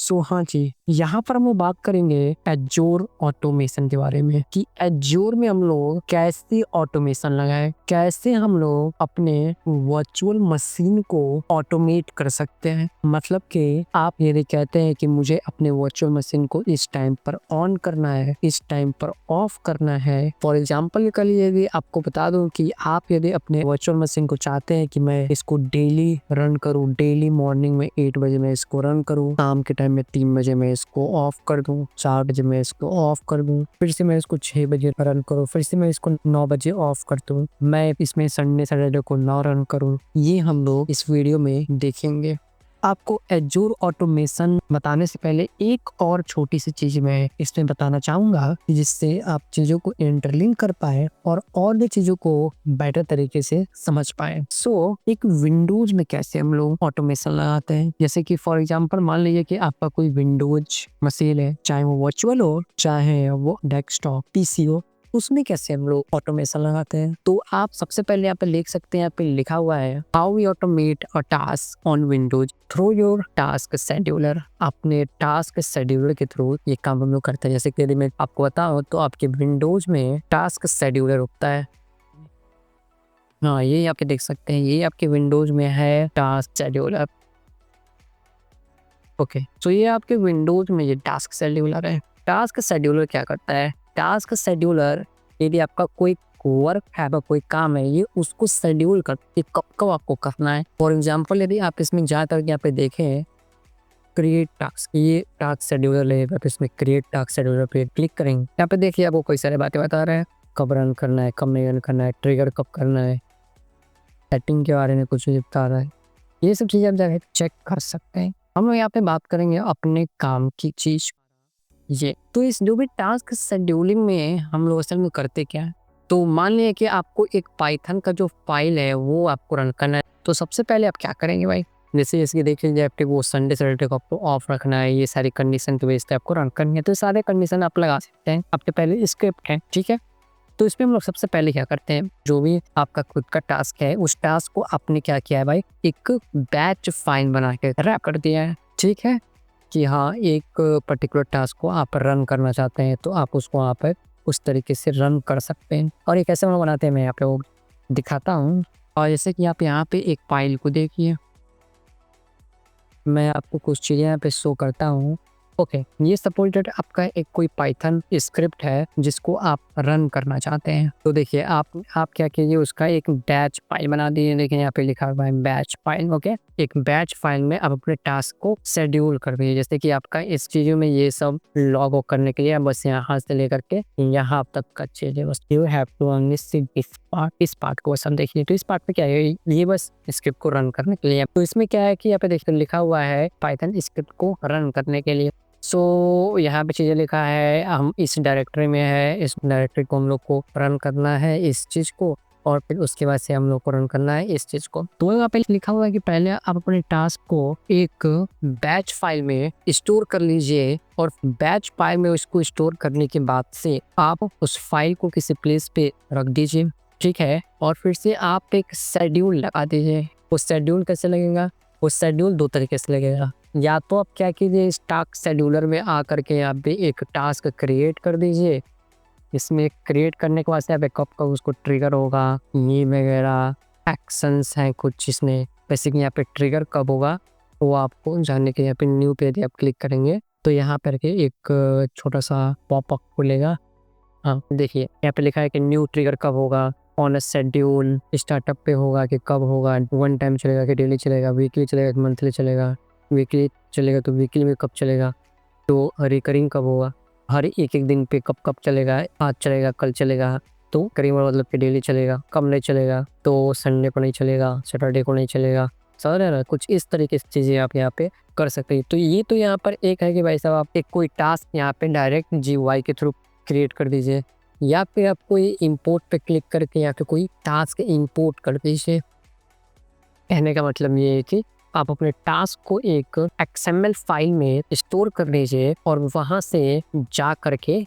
सो हाँ जी, यहाँ पर हम लोग बात करेंगे एज़्योर ऑटोमेशन के बारे में कि एज़्योर में हम लोग कैसे ऑटोमेशन लगाएं, कैसे हम लोग अपने वर्चुअल मशीन को ऑटोमेट कर सकते हैं। मतलब कि आप यदि कहते हैं कि मुझे अपने वर्चुअल मशीन को इस टाइम पर ऑन करना है, इस टाइम पर ऑफ करना है। फॉर एग्जाम्पल के लिए यदि आपको बता दूं कि आप यदि अपने वर्चुअल मशीन को चाहते हैं कि मैं इसको डेली रन करूं, डेली मॉर्निंग में 8 बजे मैं इसको रन करूं, शाम के टाइम में 3 बजे मैं इसको ऑफ कर दूं, 4 बजे मैं इसको ऑफ कर दूं, फिर से मैं इसको 6 बजे रन करूं, फिर से मैं इसको 9 बजे ऑफ कर दूं, मैं इसमें संडे सैटरडे को ना रन करूं, ये हम लोग इस वीडियो में देखेंगे। आपको एज़्योर ऑटोमेशन बताने से पहले एक और छोटी सी चीज मैं इसमें बताना चाहूंगा जिससे आप चीजों को इंटरलिंक कर पाए और भी चीजों को बेटर तरीके से समझ पाए। एक विंडोज में कैसे हम लोग ऑटोमेशन लगाते हैं, जैसे कि फॉर एग्जांपल मान लीजिए कि आपका कोई विंडोज मशीन है, चाहे वो वर्चुअल हो चाहे वो डेस्कटॉप पीसी हो, उसमें कैसे हम लोग ऑटोमेशन लगाते हैं। तो आप सबसे पहले यहाँ पे लिख सकते हैं, यहाँ पे लिखा हुआ है how we automate a task on Windows through your task scheduler. अपने टास्क शेड्यूलर के थ्रू ये काम हम लोग करते हैं। जैसे कि यदि मैं आपको बताऊं तो आपके विंडोज में टास्क शेड्यूलर होता है। हाँ, ये आप देख सकते हैं, ये आपके विंडोज में है टास्क शेड्यूलर। ओके, तो ये आपके विंडोज में ये टास्क शेड्यूलर है। टास्क शेड्यूलर क्या करता है? टास्क शेड्यूलर यदि आपका कोई वर्क है, कोई काम है, ये उसको शेड्यूल करते कब कब आपको करना है। फॉर एग्जांपल यदि आप इसमें जाकर यहाँ पे देखें क्रिएट टास्क, ये टास्क शेड्यूलर लगेगा, तो इसमें क्रिएट टास्क शेड्यूलर पे क्लिक करेंगे। यहाँ पे देखिए आपको कई सारे बातें बता रहे हैं, कब रन करना है, कब नहीं रन करना है, ट्रिगर कब करना है, सेटिंग के बारे में कुछ बता रहा है। ये सब चीज़ें आप जाकर चेक कर सकते हैं। हम लोग यहाँ पे बात करेंगे अपने काम की चीज ये। तो इस जो भी टास्क शेड्यूलिंग में हम लोग असल में करते क्या है, तो मान लिया कि आपको एक पाइथन का जो फाइल है वो आपको रन करना है। तो सबसे पहले आप क्या करेंगे भाई, जैसे जैसे देख लीजिए आपके वो संडे सैटरडे को आपको ऑफ रखना है, ये सारी कंडीशन के बेस पे आपको रन करनी है। तो सारे कंडीशन आप लगा सकते हैं, आपके पहले स्क्रिप्ट है, ठीक है। तो इसमें हम लोग सबसे पहले क्या करते हैं, जो भी आपका खुद का टास्क है उस टास्क को आपने क्या किया है भाई, एक बैच फाइल बना के रैप कर दिया है, ठीक है। कि हाँ, एक पर्टिकुलर टास्क को आप रन करना चाहते हैं तो आप उसको वहाँ पर उस तरीके से रन कर सकते हैं। और ये कैसे हम लोग बनाते हैं मैं यहाँ पे वो दिखाता हूँ। और जैसे कि आप यहाँ पे एक फाइल को देखिए, मैं आपको कुछ चीज़ें यहाँ पे शो करता हूँ। ओके, ये सपोर्टेड आपका एक कोई पाइथन स्क्रिप्ट है जिसको आप रन करना चाहते हैं। तो देखिए आप क्या कीजिए, उसका एक बैच फाइल बना दीजिए। देखिए यहाँ पे लिखा हुआ है बैच फाइल। ओके, एक बैच फाइल में आप अपने टास्क को शेड्यूल कर दीजिए। जैसे कि आपका इस चीज़ों में ये सब लॉग आउट करने के लिए बस यहाँ से लेकर के यहाँ तक का चीज़ें, बस यू हैव टू ओनली सी इस पार्ट को बस हम देखिए। तो इस पार्ट में क्या है, ये बस स्क्रिप्ट को रन करने के लिए। तो इसमें क्या है कि यहाँ पे देखिए लिखा हुआ है पाइथन स्क्रिप्ट को रन करने के लिए। यहाँ पे चीज़ें लिखा है, हम इस डायरेक्टरी में है, इस डायरेक्टरी को हम लोग को रन करना है इस चीज़ को, और फिर उसके बाद से हम लोग को रन करना है इस चीज़ को। तो यहाँ पे लिखा हुआ है कि पहले आप अपने टास्क को एक बैच फाइल में स्टोर कर लीजिए, और बैच फाइल में उसको स्टोर करने के बाद से आप उस फाइल को किसी प्लेस पे रख दीजिए, ठीक है। और फिर से आप एक शेड्यूल लगा दीजिए। वो शेड्यूल कैसे लगेगा, वो शेड्यूल दो तरीके से लगेगा। या तो आप क्या कीजिए, इस टास्क शेड्यूलर में आकर के यहाँ पे एक टास्क क्रिएट कर दीजिए। इसमें क्रिएट करने के बाद से कब कब उसको ट्रिगर होगा, ये वगैरह एक्शंस हैं कुछ, इसमें बेसिकली यहाँ पे ट्रिगर कब होगा वो आपको जानने के यहाँ पे न्यू पे यदि आप क्लिक करेंगे तो यहाँ पर के एक छोटा सा पॉपअप खुलेगा। हाँ देखिए यहाँ पे लिखा है कि न्यू ट्रिगर कब होगा, ऑन अ शेड्यूल, स्टार्टअप पे होगा कि कब होगा, वन टाइम चलेगा कि डेली चलेगा, वीकली चलेगा कि मंथली चलेगा, वीकली चलेगा तो वीकली में कब चलेगा, तो रिकरिंग कब होगा, हर एक एक दिन पे कब कब चलेगा, आज चलेगा कल चलेगा, तो करीबन मतलब कि डेली चलेगा, कब नहीं चलेगा, तो संडे को नहीं चलेगा, सैटरडे को नहीं चलेगा, समझ रहे ना। कुछ इस तरीके से चीज़ें आप यहाँ पे कर सकते हैं। तो ये तो यहाँ पर एक है कि भाई साहब आप एक कोई टास्क यहाँ पे डायरेक्ट GUI के थ्रू क्रिएट कर दीजिए, या फिर आप कोई इंपोर्ट पे क्लिक करके या फिर कोई टास्क इंपोर्ट कर दीजिए। कहने का मतलब ये है कि आप अपने टास्क को एक XML फाइल में स्टोर कर लीजिए और वहाँ से जा करके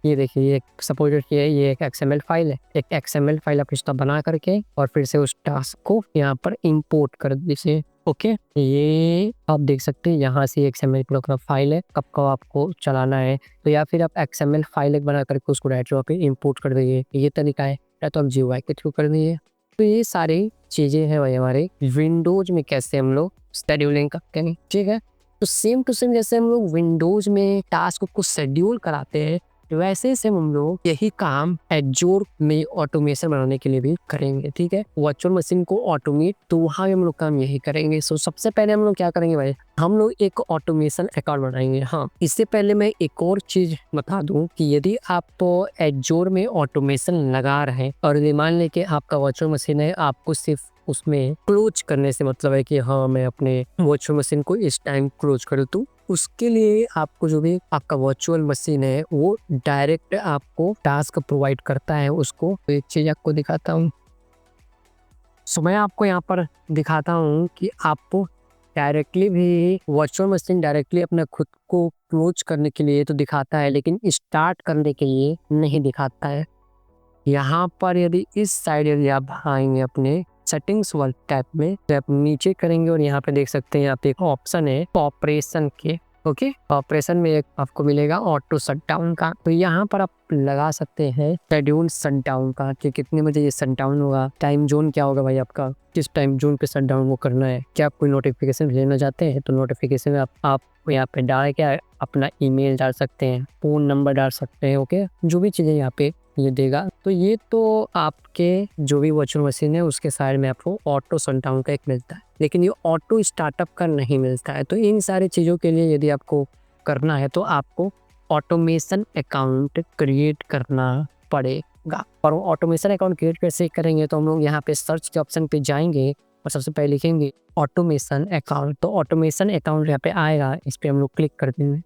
ये देखिए, ये सपोज ये एक XML फाइल है। एक XML फाइल आप इसका बना करके और फिर से उस टास्क को यहाँ पर इंपोर्ट कर दीजिए। ओके, ये आप देख सकते हैं यहाँ से XML प्रोग्राम फाइल है, कब कब आपको चलाना है तो या फिर आप XML फाइल एक बना करके उसको डायरेक्ट वहाँ पे इंपोर्ट कर दीजिए, ये तरीका है। या तो आप GUI के थ्रू कर दीजिए। तो ये सारी चीज़ें हैं भाई हमारे विंडोज में कैसे हम लोग शेड्यूलिंग करते हैं। ठीक है, तो सेम टू सेम जैसे हम लोग विंडोज में टास्क को शेड्यूल कराते हैं, वैसे से हम लोग यही काम एजोर में ऑटोमेशन बनाने के लिए भी करेंगे। ठीक है, वर्चुअल मशीन को ऑटोमेट, तो वहाँ भी हम लोग काम यही करेंगे। सो सबसे पहले हम लोग क्या करेंगे भाई, हम लोग एक ऑटोमेशन अकाउंट बनाएंगे। हाँ, इससे पहले मैं एक और चीज बता दूं कि यदि आप एजोर में ऑटोमेशन लगा रहे हैं और मान लें कि आपका वर्चुअल मशीन है, आपको सिर्फ उसमें क्लोज करने से मतलब है कि हाँ मैं अपने वर्चुअल मशीन को इस टाइम क्लोज कर दूं, उसके लिए आपको जो भी आपका वर्चुअल मशीन है वो डायरेक्ट आपको टास्क प्रोवाइड करता है। उसको एक चीज आपको दिखाता हूँ। सो मैं आपको यहाँ पर दिखाता हूँ कि आपको डायरेक्टली भी वर्चुअल मशीन डायरेक्टली अपना खुद को क्लोज करने के लिए तो दिखाता है, लेकिन स्टार्ट करने के लिए नहीं दिखाता है। यहाँ पर यदि इस साइड यदि आप आएंगे अपने सेटिंग्स वाले टैब में, तो आप नीचे करेंगे और यहाँ पे देख सकते हैं यहाँ पे एक ऑप्शन है ऑपरेशन के। ओके, ऑपरेशन में एक आपको मिलेगा ऑटो शटडाउन का, तो यहाँ पर आप लगा सकते हैं शेड्यूल शटडाउन का कि कितने बजे ये शटडाउन होगा, टाइम जोन क्या होगा भाई आपका, किस टाइम जोन पे शटडाउन वो करना है। क्या आप कोई नोटिफिकेशन भेजना चाहते हैं तो नोटिफिकेशन में आप यहाँ पे डाल के अपना ईमेल डाल सकते हैं, फोन नंबर डाल सकते हैं। ओके, जो भी चीज़ें यहाँ पे ये देगा। तो ये तो आपके जो भी वर्चुअल मशीन है उसके साइड में आपको ऑटो शटडाउन का एक मिलता है, लेकिन ये ऑटो स्टार्टअप का नहीं मिलता है। तो इन सारी चीज़ों के लिए यदि आपको करना है तो आपको ऑटोमेशन अकाउंट क्रिएट करना पड़ेगा। और वो ऑटोमेशन अकाउंट क्रिएट कैसे करेंगे, तो हम लोग यहाँ पे सर्च के ऑप्शन पे जाएंगे और सबसे पहले लिखेंगे ऑटोमेशन अकाउंट। तो ऑटोमेशन अकाउंट यहाँ पे आएगा, इस पर हम लोग क्लिक कर देंगे।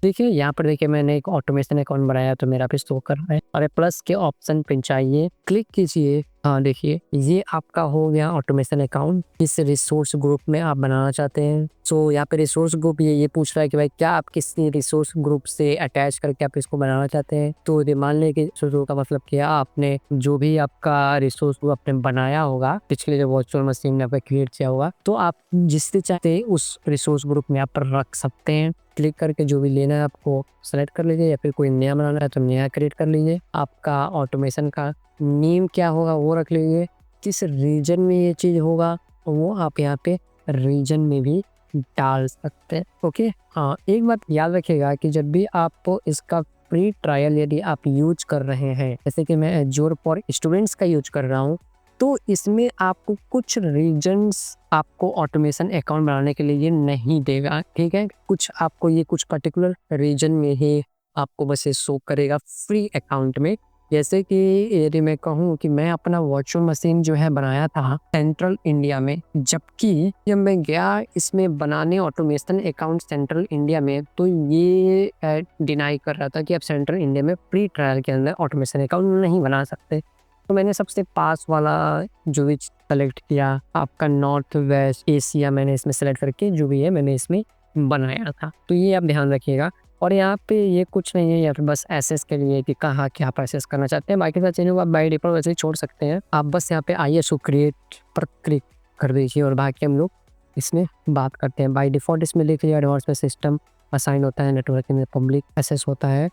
देखिए यहाँ पर देखिए मैंने एक ऑटोमेशन अकाउंट बनाया तो मेरा पे शो कर रहा है, और प्लस के ऑप्शन पे चाहिए, क्लिक कीजिए। हाँ देखिए ये आपका हो गया ऑटोमेशन अकाउंट, इस रिसोर्स ग्रुप में आप बनाना चाहते हैं। सो यहाँ पे रिसोर्स ग्रुप ये पूछ रहा है कि भाई क्या आप किसी रिसोर्स ग्रुप से अटैच करके आप इसको बनाना चाहते हैं। तो यदि मान लें कि रिसोर्स ग्रुप का मतलब क्या, आपने जो भी आपका रिसोर्स ग्रुप आपने बनाया होगा पिछले जो वर्चुअल मशीन में आपने क्रिएट किया होगा, तो आप जिससे चाहते हैं उस रिसोर्स ग्रुप में आप रख सकते हैं। क्लिक करके जो भी लेना है आपको सेलेक्ट कर लीजिए, या फिर कोई नया बनाना है तो नया क्रिएट कर लीजिए। आपका ऑटोमेशन का नेम क्या होगा वो रख लीजिए, किस रीजन में ये चीज़ होगा वो आप यहाँ पे रीजन में भी डाल सकते हैं। ओके, हाँ एक बात याद रखिएगा कि जब भी आप इसका फ्री ट्रायल यदि आप यूज कर रहे हैं, जैसे कि मैं एजोर फॉर स्टूडेंट्स का यूज कर रहा हूँ, तो इसमें आपको कुछ रीजन्स आपको ऑटोमेशन अकाउंट बनाने के लिए ये नहीं देगा। ठीक है, कुछ आपको ये कुछ पर्टिकुलर रीजन में ही आपको बस ये शो करेगा फ्री अकाउंट में। जैसे कि यदि मैं कहूँ कि मैं अपना वर्चुअल मशीन जो है बनाया था सेंट्रल इंडिया में, जबकि जब मैं गया इसमें बनाने ऑटोमेशन अकाउंट सेंट्रल इंडिया में, तो ये डिनाई कर रहा था कि आप सेंट्रल इंडिया में फ्री ट्रायल के अंदर ऑटोमेशन अकाउंट नहीं बना सकते। तो मैंने सबसे पास वाला जो भी सेलेक्ट किया, आपका नॉर्थ वेस्ट एशिया मैंने इसमें सेलेक्ट करके जो भी है मैंने इसमें बनाया था। तो ये आप ध्यान रखिएगा। और यहाँ पे ये कुछ नहीं है, या फिर बस एसेस के लिए कि कहाँ क्या आप एसेस करना चाहते हैं। बाकी सारी चीज़ों को आप बाई डिफॉल्ट वैसे ही छोड़ सकते हैं। आप बस यहाँ पे ISO क्रिएट पर क्लिक कर दीजिए और बाकी हम लोग इसमें बात करते हैं। बाई डिफॉल्ट इसमें लिख लिया एडवांस में सिस्टम असाइन होता है, नेटवर्किंग में पब्लिक एसेस होता है।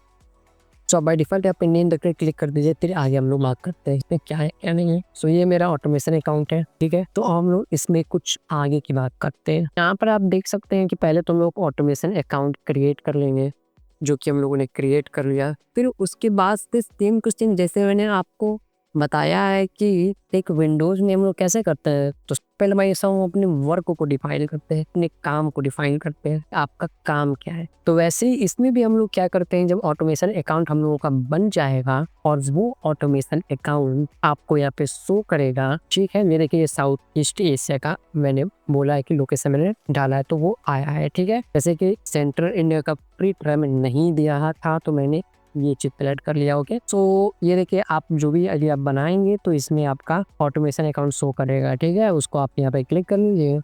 सो बाई डिफॉल्ट आप नेम देकर क्लिक कर दीजिए, फिर आगे हम लोग बात करते हैं इसमें क्या है क्या नहीं है। सो ये मेरा ऑटोमेशन अकाउंट है। ठीक है, तो हम लोग इसमें कुछ आगे की बात करते हैं। यहाँ पर आप देख सकते हैं कि पहले तो हम लोग ऑटोमेशन अकाउंट क्रिएट कर लेंगे, जो कि हम लोगों ने क्रिएट कर लिया। फिर उसके बाद से सेम क्वेश्चन जैसे मैंने आपको बताया है कि एक विंडोज में हम लोग कैसे करते हैं, तो पहले मैं ऐसा हूँ अपने वर्क को डिफाइन करते हैं, अपने काम को डिफाइन करते हैं, आपका काम क्या है। तो वैसे ही इसमें भी हम लोग क्या करते हैं, जब ऑटोमेशन अकाउंट हम लोगों का बन जाएगा और वो ऑटोमेशन अकाउंट आपको यहाँ पे शो करेगा। ठीक है, मेरे देखिए साउथ ईस्ट एशिया का मैंने बोला है कि लोकेशन मैंने डाला है तो वो आया है। ठीक है, जैसे कि सेंट्रल इंडिया का प्री ट्रायल में नहीं दिया था तो मैंने ये चीज सेलेक्ट कर लिया। ओके, सो ये देखिए आप जो भी यदि आप बनाएंगे तो इसमें आपका ऑटोमेशन अकाउंट शो करेगा। ठीक है, उसको आप यहाँ पे क्लिक कर लीजिए,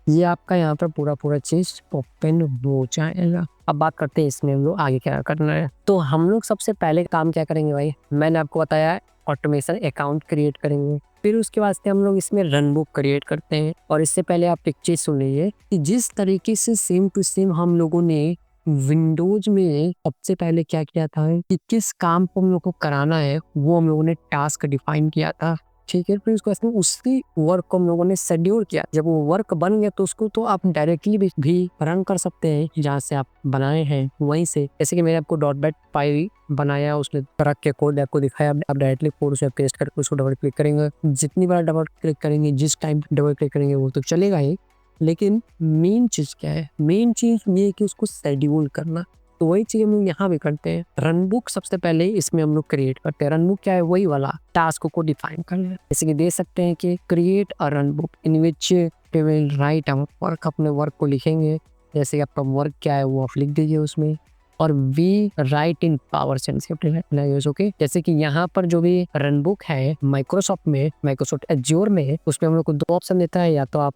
ये आपका यहाँ पर पूरा चीज ओपन हो जाएगा। अब बात करते हैं इसमें हम लोग आगे क्या करना है। तो हम लोग सबसे पहले काम क्या करेंगे भाई, मैंने आपको बताया ऑटोमेशन अकाउंट क्रिएट करेंगे, फिर उसके वास्ते हम लोग इसमें रन बुक क्रिएट करते हैं। और इससे पहले आप एक चीज सुन लीजिए कि जिस तरीके से सेम टू सेम हम लोगों ने विंडोज में सबसे पहले क्या किया था कि किस काम को हम लोग को कराना है, वो हम लोगों ने टास्क डिफाइन किया था, ठीक है। फिर उसको उसी वर्क को हम लोगों ने शेड्यूल किया। जब वो वर्क बन गया तो उसको तो आप डायरेक्टली भी रन कर सकते हैं जहाँ से आप बनाए हैं वहीं से। जैसे कि मैंने आपको .py बनाया, उसने रख के कोड आपको दिखाया, आप डायरेक्टली कोड उसे पेस्ट करके उसको डबल क्लिक करेंगे। जितनी बार डबल क्लिक करेंगे, जिस टाइम डबल क्लिक करेंगे वो तो चलेगा ही, लेकिन मेन चीज क्या है, मेन चीज ये है कि उसको शेड्यूल करना। तो वही चीज हम लोग यहाँ भी करते हैं। रन बुक सबसे पहले इसमें हम लोग क्रिएट करते हैं। रन बुक क्या है, वही वाला टास्क को डिफाइन करना है। जैसे कि दे सकते हैं कि create a run book in which we will write our work, अपने वर्क को लिखेंगे। जैसे कि आपका वर्क क्या है वो आप लिख दीजिए उसमें, और we write in PowerShell script language, okay. जैसे कि यहाँ पर जो भी रन बुक है माइक्रोसॉफ्ट में, माइक्रोसॉफ्ट एज्योर में, उसमें हम लोग को दो ऑप्शन देता है, या तो आप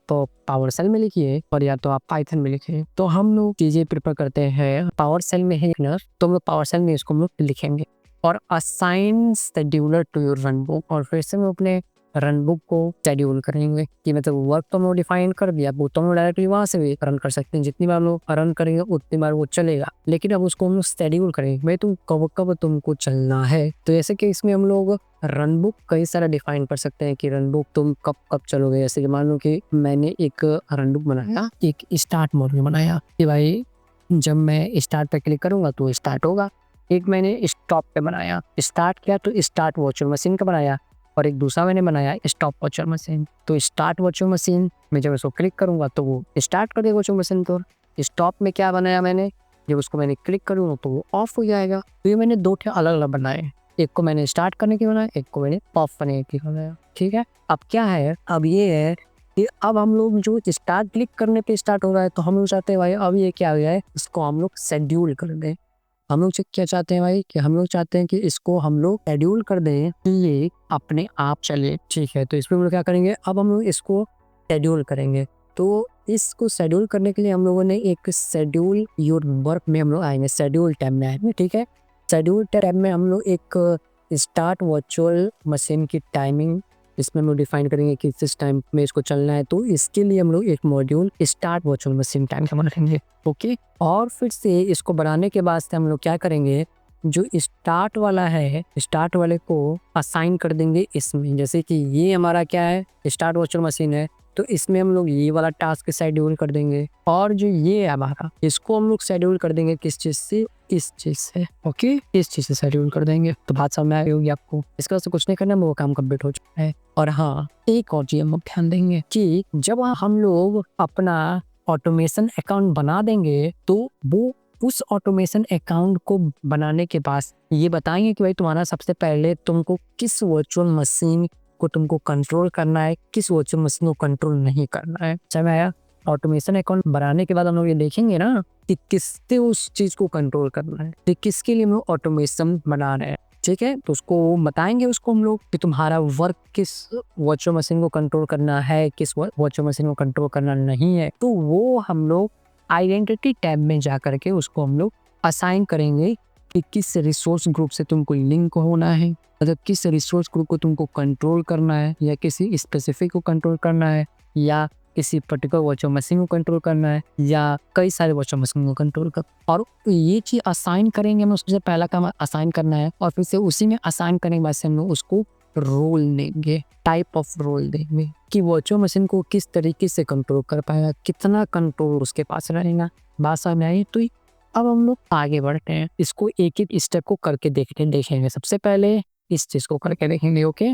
पावरशेल में लिखिए और या तो आप पाइथन में लिखिए। तो हम लोग चीजें प्रिफर करते हैं पावरशेल में है लिखना, तो हम लोग पावरशेल में इसको हम लोग लिखेंगे। और assign scheduler to your run book, और फिर से हम अपने रन बुक को शेड्यूल करेंगे कि मतलब वर्क तो हम डिफाइन कर दिया, वो तो हम डायरेक्टली वहां से भी रन कर सकते हैं। जितनी बार लोग रन करेंगे उतनी बार वो चलेगा, लेकिन अब उसको हम लोग शेड्यूल करेंगे, भाई तुम कब कब तुमको चलना है। तो जैसे कि इसमें हम लोग रन बुक कई सारा डिफाइन कर सकते हैं कि रन बुक तुम कब कब चलोगे। जैसे कि मान लो कि मैंने एक रन बुक बनाया, एक स्टार्ट मोड में बनाया कि भाई जब मैं स्टार्ट पे क्लिक करूंगा तो स्टार्ट होगा। एक मैंने स्टॉप पे बनाया, स्टार्ट किया तो स्टार्ट वर्चुअल मशीन का बनाया, और एक दूसरा मैंने बनाया स्टॉप वर्चुअल मशीन। तो स्टार्ट वर्चुअल मशीन में जब इसको क्लिक करूंगा तो वो स्टार्ट कर देगा वर्चुअल मशीन को। स्टॉप में क्या बनाया मैंने, जब उसको मैंने क्लिक करूंगा तो वो ऑफ हो जाएगा। तो ये मैंने दो अलग अलग बनाए, एक को मैंने स्टार्ट करने की बनाया, एक को मैंने ऑफ करने की बनाया, ठीक है। अब क्या है, अब ये है कि अब हम लोग जो स्टार्ट क्लिक करने पे स्टार्ट हो रहा है, तो हम लोग चाहते हैं भाई अब ये क्या हो गया है, इसको हम लोग शेड्यूल कर दें। हम लोग क्या चाहते हैं भाई, कि हम लोग चाहते हैं कि इसको हम लोग शेड्यूल कर दें कि ये अपने आप चले, ठीक है। तो इसमें हम लोग क्या करेंगे, अब हम लोग इसको शेड्यूल करेंगे। तो इसको शेड्यूल करने के लिए हम लोगों ने एक शेड्यूल योर वर्क में हम लोग आएंगे, शेड्यूल टैब में आएंगे, ठीक है। शेड्यूल टैब में हम लोग एक स्टार्ट वर्चुअल मशीन की टाइमिंग इसमें हम लोग डिफाइन करेंगे कि किस टाइम में इसको चलना है। तो इसके लिए हम लोग एक module start virtual machine time का बनाएंगे, ओके। और फिर से इसको बनाने के बाद से हम लोग क्या करेंगे, जो स्टार्ट वाला है, स्टार्ट वाले को असाइन कर देंगे इसमें। जैसे कि ये हमारा क्या है, स्टार्ट वर्चुअल मशीन है, तो इसमें हम लोग ये वाला टास्क शेड्यूल कर देंगे। और जो ये है हमारा, इसको हम लोग शेड्यूल कर देंगे किस चीज से, इस चीज से, ओके, इस चीज से शेड्यूल कर देंगे। तो बात समझ में आई होगी आपको। इसके बाद से कुछ नहीं करना, वो काम कंप्लीट हो चुका है। और हाँ, एक और चीज हम लोग ध्यान देंगे कि जब हम लोग अपना ऑटोमेशन अकाउंट बना देंगे, तो वो उस ऑटोमेशन अकाउंट को बनाने के बाद ये बताएंगे कि भाई तुम्हारा सबसे पहले तुमको किस वर्चुअल मशीन को तुमको कंट्रोल करना है, किस वर्चुअल मशीन को कंट्रोल नहीं करना है। समझ आया। ऑटोमेशन अकाउंट बनाने के बाद हम लोग ये देखेंगे ना कि किससे उस चीज को कंट्रोल करना है, तो किसके लिए हम लोग ऑटोमेशन बना रहे हैं, ठीक है। तो उसको बताएंगे उसको हम लोग कि तुम्हारा वर्क किस वर्चुअल मशीन को कंट्रोल करना है, किस वर्चुअल मशीन को कंट्रोल करना नहीं है। तो वो हम लोग आइडेंटिटी टैब में जा करके उसको हम लोग असाइन करेंगे कि किस रिसोर्स ग्रुप से तुमको लिंक होना है, मतलब किस रिसोर्स ग्रुप को तुमको कंट्रोल करना है, या किसी स्पेसिफिक को कंट्रोल करना है, या किसी पर्टिकुलर वर्चुअल मशीन को कंट्रोल करना है, या कई सारे वर्चुअल मशीन को कंट्रोल कर। और ये चीज असाइन करेंगे, हमें सबसे पहला काम असाइन करना है। और फिर से उसी में असाइन करने के बाद से हम लोग उसको रोल देंगे, टाइप ऑफ रोल देंगे कि वर्चुअल मशीन को किस तरीके से कंट्रोल कर पाएगा, कितना कंट्रोल उसके पास रहेगा। बात समझ आई। तो अब हम लोग आगे बढ़ते हैं, इसको एक एक स्टेप को करके देखेंगे। सबसे पहले इस चीज को करके देखेंगे, ओके।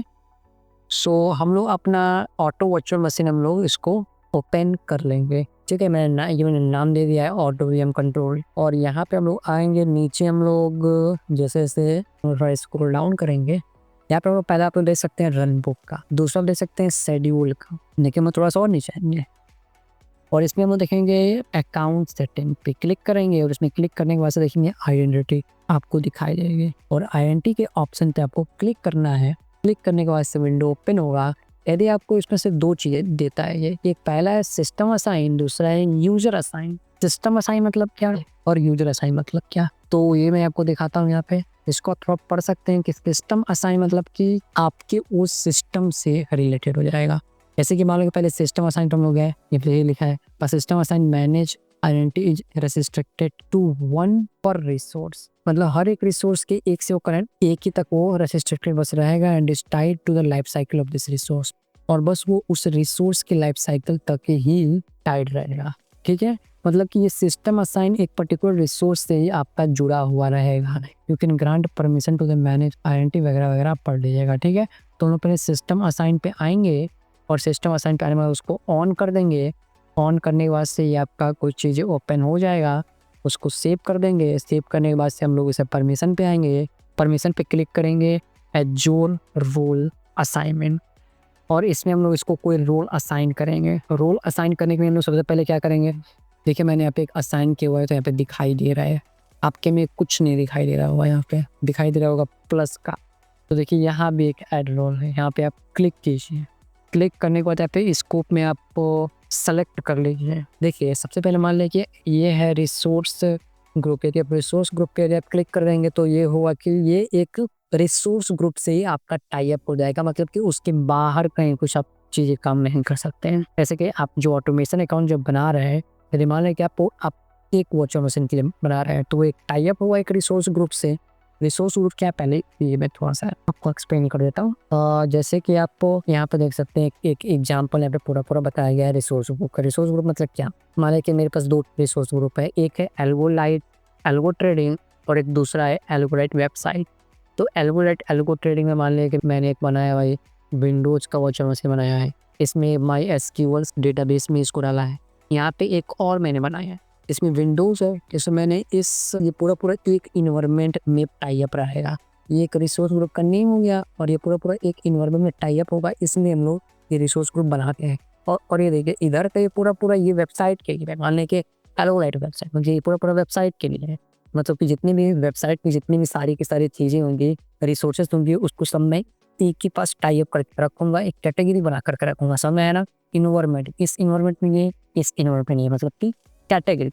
सो हम लोग अपना ऑटो वर्चुअल मशीन हम लोग इसको ओपन कर लेंगे, ठीक है। मैंने नाम दे दिया है ऑटो वीएम कंट्रोल। और यहाँ पे हम लोग आएंगे नीचे, हम लोग जैसे जैसे स्क्रॉल डाउन करेंगे, यहाँ पे हम लोग पहला आप देख सकते हैं रन बुक का, दूसरा देख सकते हैं शेड्यूल का, लेकिन हम थोड़ा सा और नीचे आएंगे और इसमें हम लोग देखेंगे अकाउंट सेटिंग पे क्लिक करेंगे। और इसमें क्लिक करने के बाद से देखेंगे आइडेंटिटी आपको दिखाई देगी, और आइडेंटिटी के ऑप्शन पे आपको क्लिक करना है। क्लिक करने के बाद से विंडो ओपन होगा, यदि आपको इसमें से 2 चीज़ें देता है ये, एक पहला है सिस्टम असाइन, दूसरा है यूज़र असाइन। सिस्टम असाइन मतलब क्या और यूज़र असाइन मतलब क्या, तो ये मैं आपको दिखाता हूँ यहाँ पे। इसको आप थोड़ा पढ़ सकते हैं कि सिस्टम असाइन मतलब कि आपके उस सिस्टम से रिलेटेड हो जाएगा। जैसे कि मान लो कि पहले सिस्टम असाइन तो हम लोग गए, ये लिखा है, पर system assign manage identity is restricted to 1 per resource, मतलब हर एक रिसोर्स के एक से वो करंट एक ही तक वो रेस्ट्रिक्टेड बस रहेगा and is tied to the life cycle of this resource, और बस वो उस रिसोर्स के लाइफ साइकिल तक ही टाइड रहेगा। ठीक है, मतलब कि ये सिस्टम असाइन एक पर्टिकुलर रिसोर्स से ही आपका जुड़ा हुआ रहेगा। You can grant permission to the manage identity वगैरह वगैरह आप पढ़ लीजिएगा। ठीक है, तो हम लोग पहले सिस्टम असाइन पे आएंगे और सिस्टम असाइन पे आने के बाद उसको ऑन कर देंगे। ऑन करने के बाद से ये आपका कुछ चीज़ें ओपन हो जाएगा, उसको सेव कर देंगे। सेव करने के बाद से हम लोग इसे परमिशन पे आएंगे, परमिशन पे क्लिक करेंगे एजोर रोल असाइनमेंट, और इसमें हम लोग इसको कोई रोल असाइन करेंगे। रोल असाइन करने के लिए हम लोग सबसे पहले क्या करेंगे, देखिए मैंने यहाँ पे एक असाइन किया हुआ है तो यहाँ पे दिखाई दे रहा है, आपके में कुछ नहीं दिखाई दे रहा होगा, यहाँ पे दिखाई दे रहा होगा प्लस का। तो देखिए यहाँ भी एक ऐड रोल है, यहाँ पे आप क्लिक कीजिए। क्लिक करने के बाद यहाँ पे स्कोप में आप सेलेक्ट कर लीजिए। देखिए सबसे पहले मान लीजिए ये है रिसोर्स ग्रुप, यदि आप रिसोर्स ग्रुप पे यदि आप क्लिक कर देंगे तो ये हुआ कि ये एक रिसोर्स ग्रुप से ही आपका टाई अप हो जाएगा, मतलब कि उसके बाहर कहीं कुछ आप चीज़ें काम नहीं कर सकते हैं। जैसे कि आप जो ऑटोमेशन अकाउंट जब बना रहे हैं, यदि मान लें कि आप एक वर्चुअल मशीन के लिए बना रहे हैं तो एक टाई अप हुआ एक रिसोर्स ग्रुप से। रिसोर्स ग्रुप क्या है, पहले ये मैं थोड़ा सा आपको एक्सप्लेन कर देता हूँ। जैसे कि आप यहाँ पे देख सकते हैं एक एग्जाम्पल यहाँ पे पूरा बताया गया है रिसोर्स ग्रुप का। रिसोर्स ग्रुप मतलब क्या, मान लें कि मेरे पास 2 रिसोर्स ग्रुप है, एक है एल्गोलाइट एल्गो ट्रेडिंग और एक दूसरा है एल्गोलाइट वेबसाइट। तो एल्गोलाइट एल्गो ट्रेडिंग में मान लें कि मैंने एक बनाया हुआ है विंडोज़ का वर्चुअल मशीन बनाया है, इसमें माई एसक्यूएल डेटाबेस में इसको डाला है। यहाँ पे एक और मैंने बनाया है, इसमें विंडोज़ है, इसमें मैंने ये पूरा एक इन्वायरमेंट में टाई अप रहेगा। ये एक रिसोर्स ग्रुप का नेम हो गया और ये पूरा एक इन्वायरमेंट में टाई अप होगा, इसमें हम लोग ये रिसोर्स ग्रुप बनाते हैं। और ये देखिए इधर का ये पूरा ये वेबसाइट के लिए, मान लें कि एल्गोलाइट वेबसाइट, मुझे ये पूरा वेबसाइट के लिए है, मतलब कि जितनी भी वेबसाइट की जितनी भी सारी की सारी चीज़ें होंगी, रिसोर्सेज होंगी, उसको सब मैं एक ही पास टाई अप करके रखूँगा, एक कैटेगरी बना करके रखूँगा। समझ में आया ना, इन्वायरमेंट, इस इन्वायरमेंट में ये, इस इन्वायरमेंट में ये, मतलब कि कैटेगरी।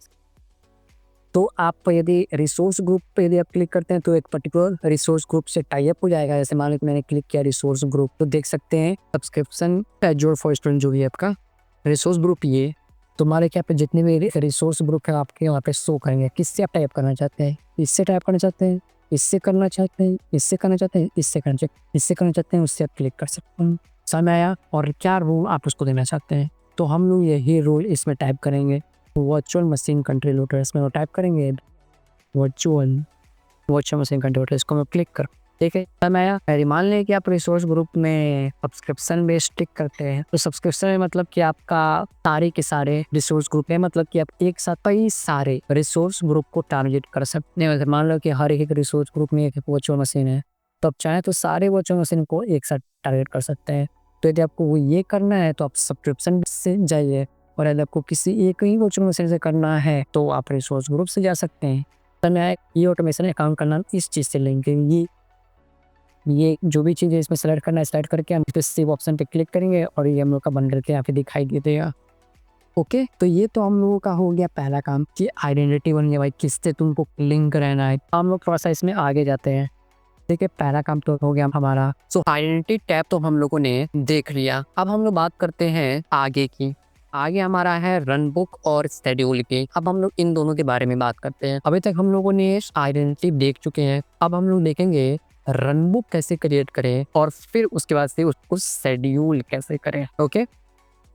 तो आप यदि रिसोर्स ग्रुप पे यदि आप क्लिक करते हैं तो एक पर्टिकुलर रिसोर्स ग्रुप से टाई अप हो जाएगा। जैसे मान लो कि मैंने क्लिक किया रिसोर्स ग्रुप, तो देख सकते हैं सब्सक्रिप्शन एजोर फॉर स्टूडेंट जो भी है आपका रिसोर्स ग्रुप, ये तो हमारे क्या पे जितने भी रिसोर्स ग्रुप है आपके वहाँ पे शो करेंगे। किससे आप टाइप करना चाहते हैं, इससे टाइप करना चाहते हैं, इससे करना चाहते हैं, इससे करना चाहते हैं, इससे करना चाहते हैं, उससे आप क्लिक कर सकते हैं। समझ आया, और क्या रूल आप उसको देना चाहते हैं, तो हम लोग यही रूल इसमें टाइप करेंगे। वर्चुअल मशीन कंट्री लोडर इसमें टाइप करेंगे, वर्चुअल मशीन कंट्री लोडर, इसको मैं क्लिक कर, ठीक है। समझ आया। यदि मान लें कि आप रिसोर्स ग्रुप में सब्सक्रिप्शन बेस्ड टिक करते हैं, तो सब्सक्रिप्शन में मतलब कि आपका सारे के सारे रिसोर्स ग्रुप है, मतलब कि आप एक साथ कई सारे रिसोर्स ग्रुप को टारगेट कर सकते हैं। मान लो कि हर एक रिसोर्स ग्रुप में एक वर्चुअल मशीन है, तो आप चाहें तो सारे वर्चुअल मशीन को एक साथ टारगेट कर सकते हैं। तो यदि आपको वो ये करना है तो आप सब्सक्रिप्शन से जाइए, और यदि आपको किसी एक ही वर्चुअल मशीन से करना है तो आप रिसोर्स ग्रुप से जा सकते हैं। तो मैं ये ऑटोमेशन अकाउंट करना इस चीज़ से लिंक है। ये जो भी चीज़ है इसमें सेलेक्ट करना है, सेलेक्ट करके हम इस पे सेव ऑप्शन पे क्लिक करेंगे और ये हम लोग का बन करके यहाँ पे दिखाई दे देगा। ओके, तो ये तो हम लोगों का हो गया पहला काम कि आइडेंटिटी बन गया भाई, किससे तुमको लिंक रहना है। हम लोग थोड़ा सा इसमें आगे जाते हैं। ठीक है, पहला काम तो हो गया हमारा। सो आइडेंटिटी टैब तो हम लोगों ने देख लिया। अब हम लोग बात करते हैं आगे की। आगे हमारा है रन बुक और शेड्यूल की। अब हम लोग इन दोनों के बारे में बात करते हैं। अभी तक हम लोगों ने आइडेंटिटी देख चुके हैं, अब हम लोग देखेंगे रन बुक कैसे क्रिएट करें और फिर उसके बाद से उसको शेड्यूल कैसे करें। ओके,